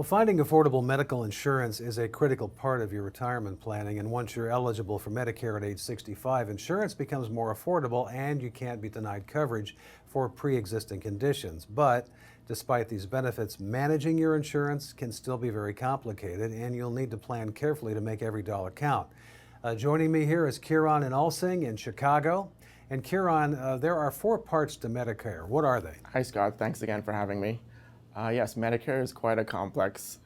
Well, finding affordable medical insurance is a critical part of your retirement planning, and once you're eligible for Medicare at age 65, insurance becomes more affordable and you can't be denied coverage for pre-existing conditions. But despite these benefits, managing your insurance can still be very complicated, and you'll need to plan carefully to make every dollar count. Joining me here is Kieron Inalsingh in Chicago. And Kieron, there are 4 parts to Medicare. What are they? Hi, Scott. Thanks again for having me. Yes, Medicare is quite a complex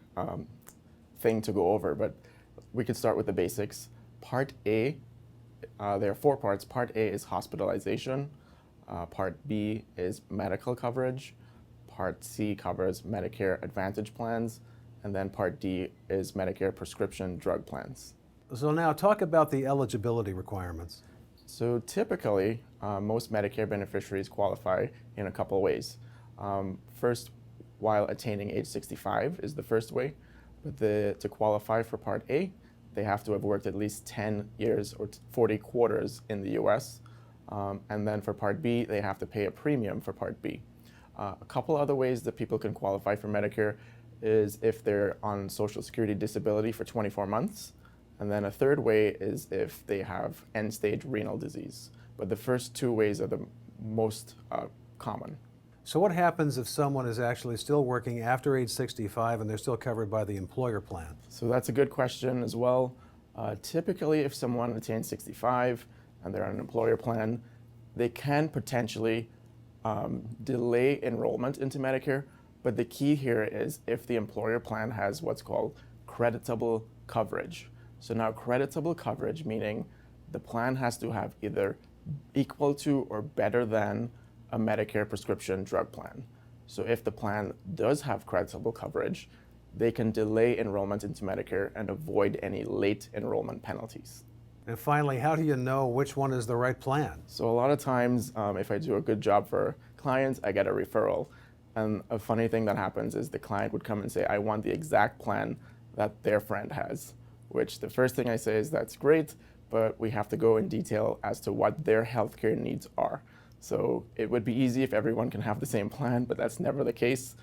thing to go over, but we could start with the basics. Part A, there are 4 parts. Part A is hospitalization. Part B is medical coverage. Part C covers Medicare Advantage plans. And then Part D is Medicare prescription drug plans. So now talk about the eligibility requirements. So typically, most Medicare beneficiaries qualify in a couple ways. First, while attaining age 65 is the first way. But to qualify for Part A, they have to have worked at least 10 years or 40 quarters in the US. And then for Part B, they have to pay a premium for Part B. A couple other ways that people can qualify for Medicare is if they're on Social Security disability for 24 months. And then a third way is if they have end-stage renal disease. But the first 2 ways are the most common. So what happens if someone is actually still working after age 65 and they're still covered by the employer plan? So that's a good question as well. Typically, if someone attains 65 and they're on an employer plan, they can potentially delay enrollment into Medicare. But the key here is if the employer plan has what's called creditable coverage. So now creditable coverage, meaning the plan has to have either equal to or better than a Medicare prescription drug plan. So if the plan does have creditable coverage, they can delay enrollment into Medicare and avoid any late enrollment penalties. And finally, how do you know which one is the right plan? So a lot of times, if I do a good job for clients, I get a referral. And a funny thing that happens is the client would come and say, I want the exact plan that their friend has, which the first thing I say is that's great, but we have to go in detail as to what their healthcare needs are. So it would be easy if everyone can have the same plan, but that's never the case.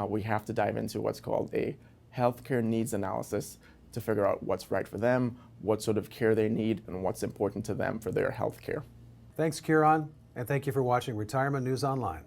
We have to dive into what's called a healthcare needs analysis to figure out what's right for them, what sort of care they need, and what's important to them for their healthcare. Thanks, Kieron, and thank you for watching Retirement News Online.